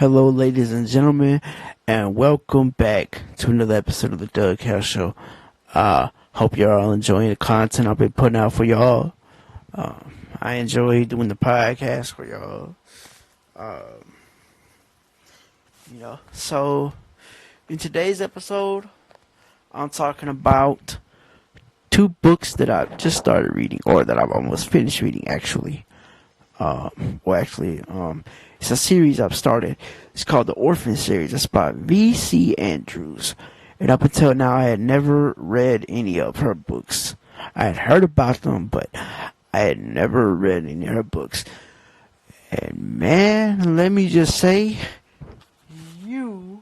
Hello, ladies and gentlemen, and welcome back to another episode of the Doug House Show. Hope you're all enjoying the content I've been putting out for y'all. I enjoy doing the podcast for y'all. So in today's episode, I'm talking about two books that I've just started reading, or that I've almost finished reading, actually. It's a series I've started. It's called the Orfen series. It's by V.C. Andrews. And up until now, I had never read any of her books. I had heard about them, but I had never read any of her books. And man, let me just say, you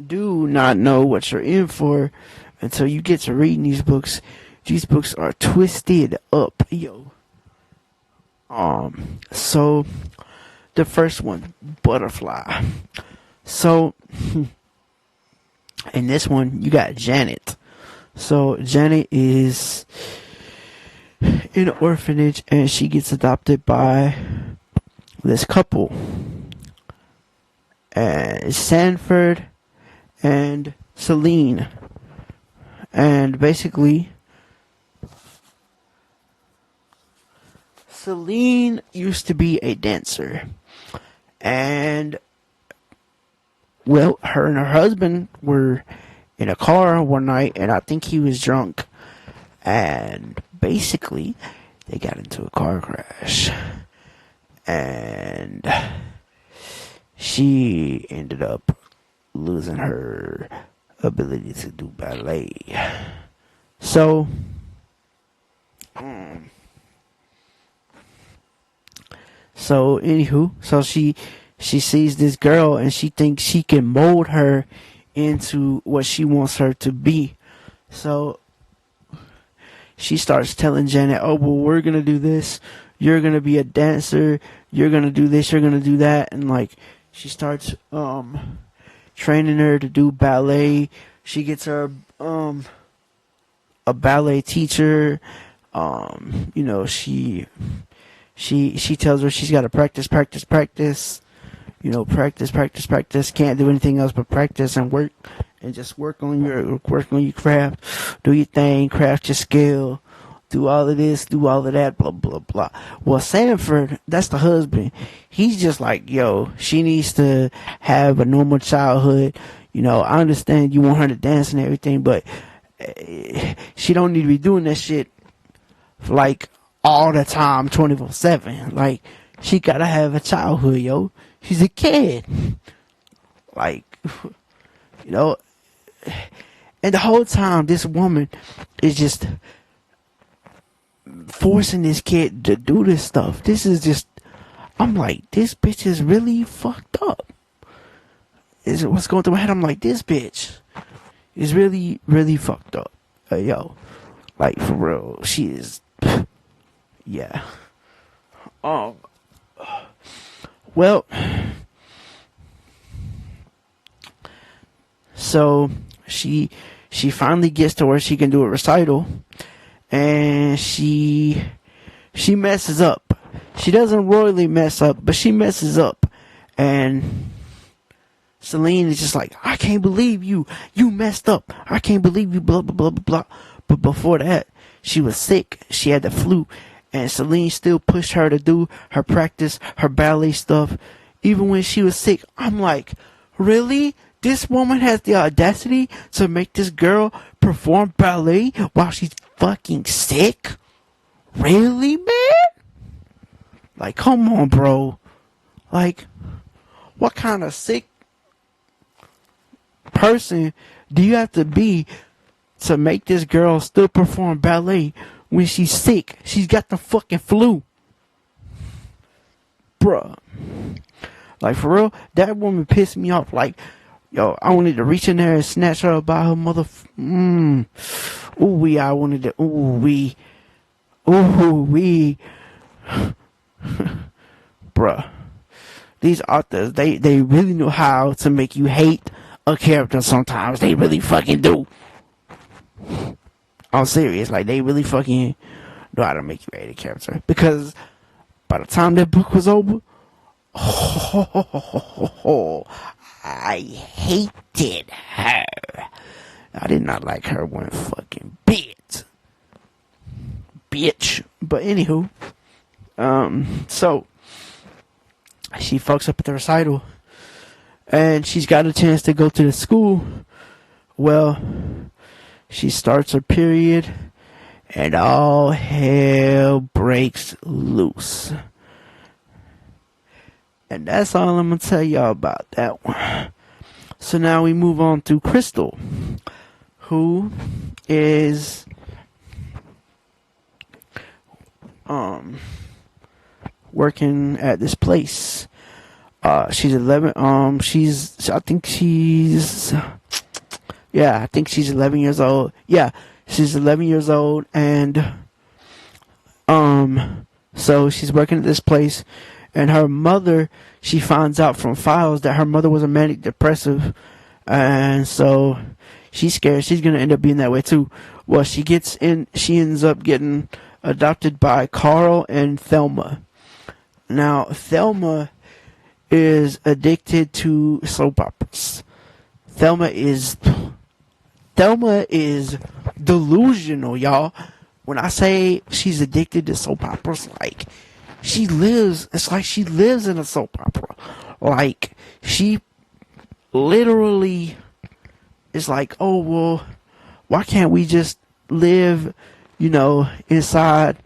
do not know what you're in for until you get to reading these books. These books are twisted up, yo. So the first one, Butterfly. So in this one, you got Janet. So Janet is in an orphanage, and she gets adopted by this couple, Sanford and Celine. And basically, Celine used to be a dancer, and well, her and her husband were in a car one night, and I think he was drunk, and basically they got into a car crash, and she ended up losing her ability to do ballet. So anywho, she sees this girl, and she thinks she can mold her into what she wants her to be. So she starts telling Janet, oh, well, we're going to do this. You're going to be a dancer. You're going to do this. You're going to do that. And like, she starts training her to do ballet. She gets her a ballet teacher. She tells her she's got to practice. Practice. Can't do anything else but practice and work, and just work on your craft. Do your thing, craft your skill. Do all of this, do all of that, blah, blah, blah. Well, Sanford, that's the husband. He's just like, yo, she needs to have a normal childhood. I understand you want her to dance and everything, but she don't need to be doing that shit like all the time, 24/7. Like, she gotta have a childhood, yo. She's a kid. Like, and the whole time, this woman is just forcing this kid to do this stuff. This is just, I'm like, this bitch is really fucked up. Is what's going through my head? I'm like, this bitch is really, really fucked up. Yo. Like, for real. She is. Yeah. Well, so she finally gets to where she can do a recital, and she messes up. She doesn't royally mess up, but she messes up, and Celine is just like, I can't believe you messed up. I can't believe you, blah, blah, blah, blah, blah. But before that, she was sick. She had the flu. And Celine still pushed her to do her practice, her ballet stuff, even when she was sick. I'm like, really? This woman has the audacity to make this girl perform ballet while she's fucking sick? Really, man? Like, come on, bro. Like, what kind of sick person do you have to be to make this girl still perform ballet when she's sick? She's got the fucking flu. Bruh. Like, for real, that woman pissed me off. Like, yo, I wanted to reach in there and snatch her by her mother. I wanted to. Bruh. These authors, they really know how to make you hate a character sometimes. They really fucking do. I'm serious. Like, they really fucking know how to make you hate a character. Because by the time that book was over, Oh, I hated her. I did not like her one fucking bit. Bitch. But anywho, so she fucks up at the recital, and she's got a chance to go to the school. Well, she starts her period, and all hell breaks loose. And that's all I'm gonna tell y'all about that one. So now we move on to Crystal, who is working at this place. She's 11. I think she's 11 years old. Yeah, she's 11 years old, and so she's working at this place, and her mother, she finds out from files that her mother was a manic depressive, and so she's scared she's gonna end up being that way too. Well, she ends up getting adopted by Carl and Thelma. Now, Thelma is addicted to soap operas. Thelma is delusional, y'all. When I say she's addicted to soap operas, like it's like she lives in a soap opera. Like, she literally is like, oh, well, why can't we just live, inside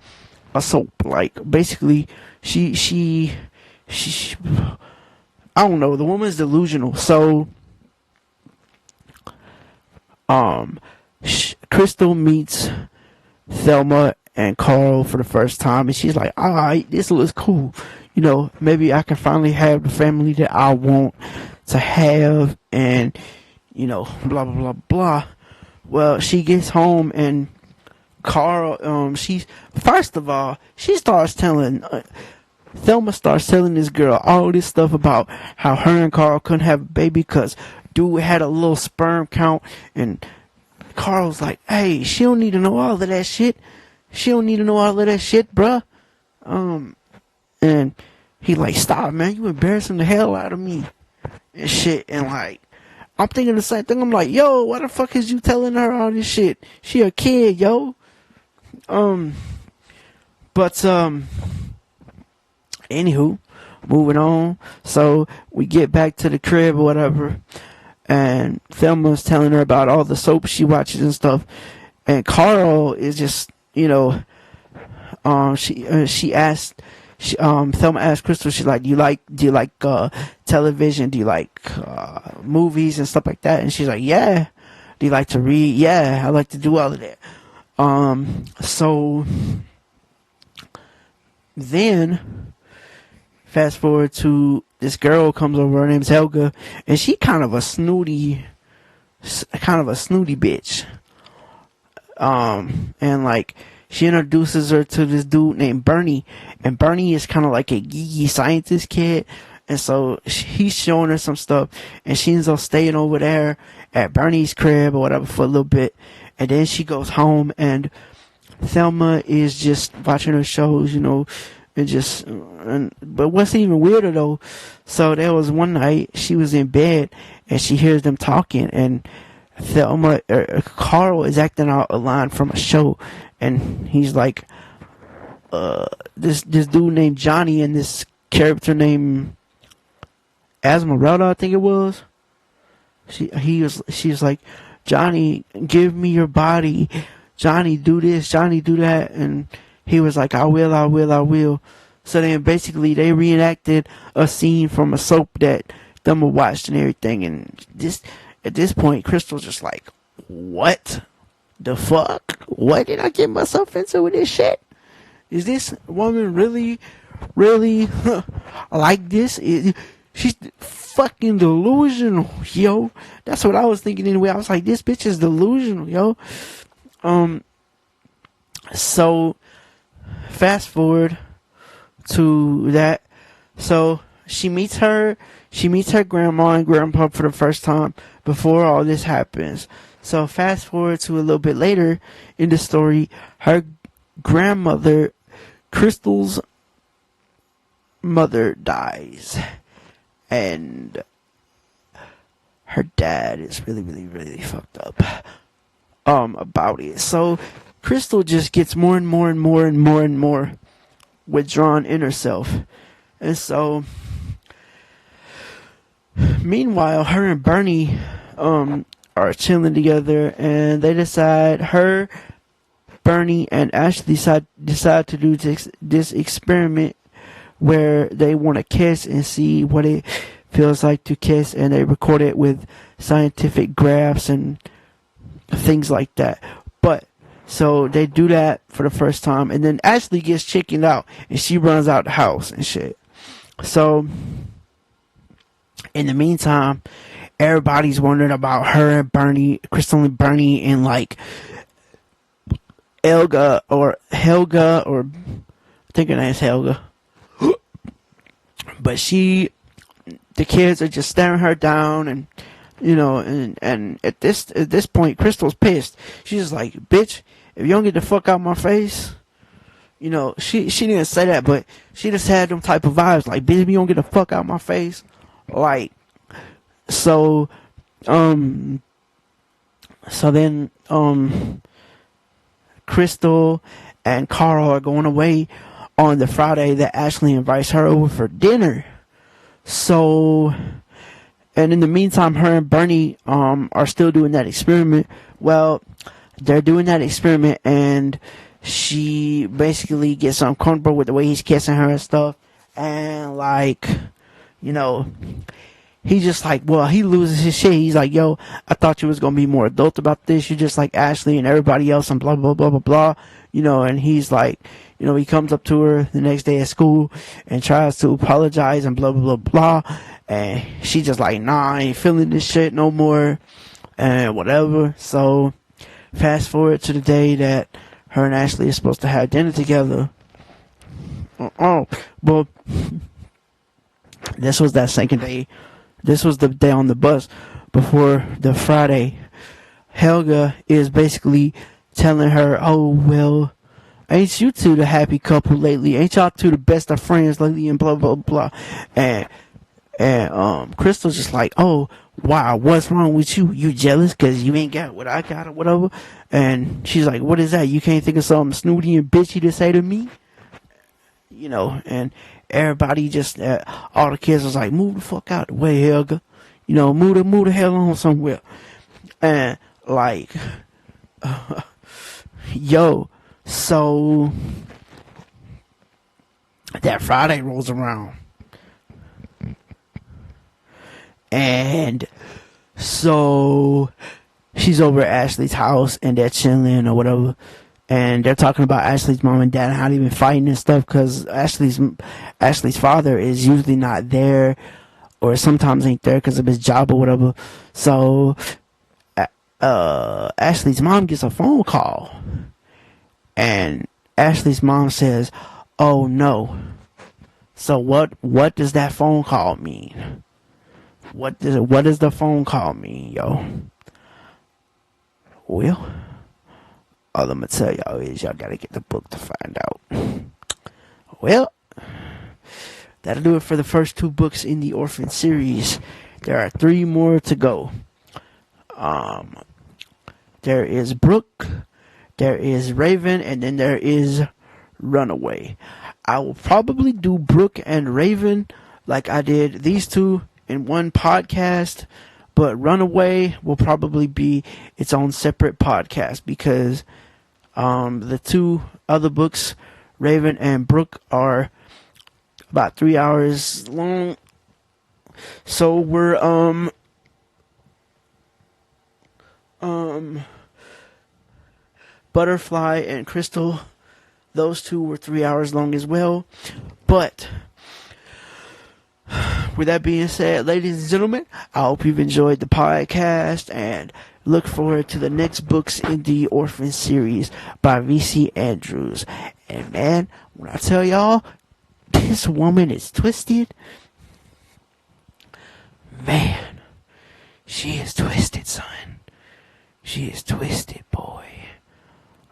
a soap? Like, basically, she I don't know, the woman's delusional. So, Crystal meets Thelma and Carl for the first time, and she's like, alright, this looks cool. Maybe I can finally have the family that I want to have, and, blah, blah, blah, blah. Well, she gets home, and Carl, Thelma starts telling this girl all this stuff about how her and Carl couldn't have a baby because dude had a little sperm count, and Carl's like, hey, she don't need to know all of that shit. She don't need to know all of that shit, bruh. And he like, stop, man, you embarrassing the hell out of me and shit. And like, I'm thinking the same thing. I'm like, yo, why the fuck is you telling her all this shit? She a kid, yo. Anywho, moving on. So we get back to the crib or whatever, and Thelma's telling her about all the soap she watches and stuff. And Carl is just, Thelma asked Crystal, she's like, do you like television? Do you like movies and stuff like that? And she's like, yeah. Do you like to read? Yeah, I like to do all of that. So then fast forward to this girl comes over, her name's Helga, and she kind of a snooty bitch. And like, she introduces her to this dude named Bernie, and Bernie is kind of like a geeky scientist kid, and so he's showing her some stuff, and she ends up staying over there at Bernie's crib or whatever for a little bit, and then she goes home, and Thelma is just watching her shows, but what's even weirder though, so there was one night she was in bed and she hears them talking, and Carl is acting out a line from a show, and he's like, this dude named Johnny and this character named Esmeralda, I think it was. She's like, Johnny, give me your body. Johnny, do this. Johnny, do that. And he was like, I will. So then basically they reenacted a scene from a soap that Thelma watched and everything. And at this point, Crystal's just like, what the fuck? What did I get myself into with this shit? Is this woman really like this? She's fucking delusional, yo. That's what I was thinking anyway. I was like, this bitch is delusional, yo. So fast forward to that. So she meets her grandma and grandpa for the first time before all this happens. So fast forward to a little bit later in the story, her grandmother, Crystal's mother dies, and her dad is really, really, really fucked up about it. So Crystal just gets more and more and more and more and more withdrawn in herself. And so meanwhile, her and Bernie are chilling together, and they decide, Bernie and Ashley decide to do this experiment where they want to kiss and see what it feels like to kiss, and they record it with scientific graphs and things like that. But so they do that for the first time, and then Ashley gets chickened out and she runs out the house and shit. So in the meantime, everybody's wondering about her and Bernie, Crystal and Bernie, and like Helga, or I think her name's Helga. But the kids are just staring her down, and and at this point, Crystal's pissed. She's just like, bitch, if you don't get the fuck out my face, she didn't say that, but she just had them type of vibes, like, bitch, if you don't get the fuck out my face, like, so then Crystal and Carl are going away on the Friday that Ashley invites her over for dinner. So, and in the meantime, her and Bernie are still doing that experiment. Well, they're doing that experiment, and she basically gets uncomfortable with the way he's kissing her and stuff. And like, he just like, well, he loses his shit. He's like, yo, I thought you was gonna be more adult about this. You're just like Ashley and everybody else and blah blah blah blah blah. And he's like, he comes up to her the next day at school and tries to apologize and blah blah blah blah. And she just like, nah, I ain't feeling this shit no more, and whatever. So fast forward to the day that her and Ashley are supposed to have dinner together. Well, this was that second day. This was the day on the bus before the Friday. Helga is basically telling her, oh, well, ain't you two the happy couple lately? Ain't y'all two the best of friends lately? And blah, blah, blah. And Crystal's just like, oh, wow, what's wrong with you? You jealous because you ain't got what I got or whatever? And she's like, what is that? You can't think of something snooty and bitchy to say to me? And everybody just, all the kids was like, move the fuck out the way, Helga. Move the hell on somewhere. And like, so that Friday rolls around. And so she's over at Ashley's house, and they're chilling or whatever. And they're talking about Ashley's mom and dad and how they've been fighting and stuff, because Ashley's father is usually not there, or sometimes ain't there because of his job or whatever. So Ashley's mom gets a phone call, and Ashley's mom says, oh no. So what does that phone call mean? What does the phone call mean, yo? Well, all I'm gonna tell y'all is y'all gotta get the book to find out. Well, that'll do it for the first 2 books in the Orphan series. There are 3 more to go. There is Brooke, there is Raven, and then there is Runaway. I will probably do Brooke and Raven like I did these 2 in one podcast, but Runaway will probably be its own separate podcast, because the 2 other books, Raven and Brooke, are about 3 hours long. So we're Butterfly and Crystal, those 2 were 3 hours long as well. But with that being said, ladies and gentlemen, I hope you've enjoyed the podcast, and look forward to the next books in the Orphan series by V.C. Andrews. And man, when I tell y'all, this woman is twisted, man, she is twisted, son. She is twisted, boy.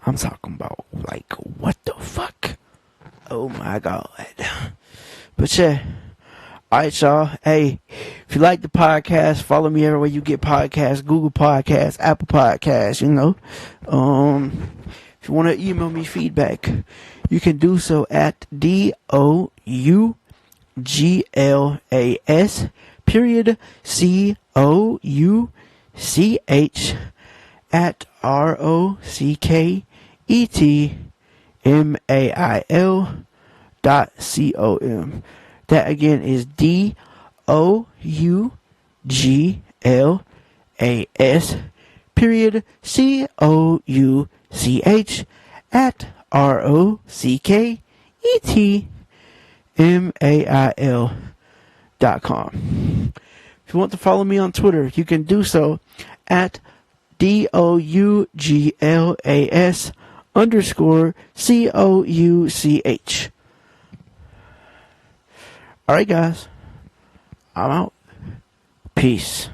I'm talking about, like, what the fuck? Oh my god. But yeah. Alright, y'all. Hey, if you like the podcast, follow me everywhere you get podcasts, Google Podcasts, Apple Podcasts, you know. If you want to email me feedback, you can do so at DOUGLAS period COUCH at ROCKETMAIL.com. That again is DOUGLAS period COUCH at ROCKETMAIL.com. If you want to follow me on Twitter, you can do so at DOUGLAS_COUCH. Alright, guys. I'm out. Peace.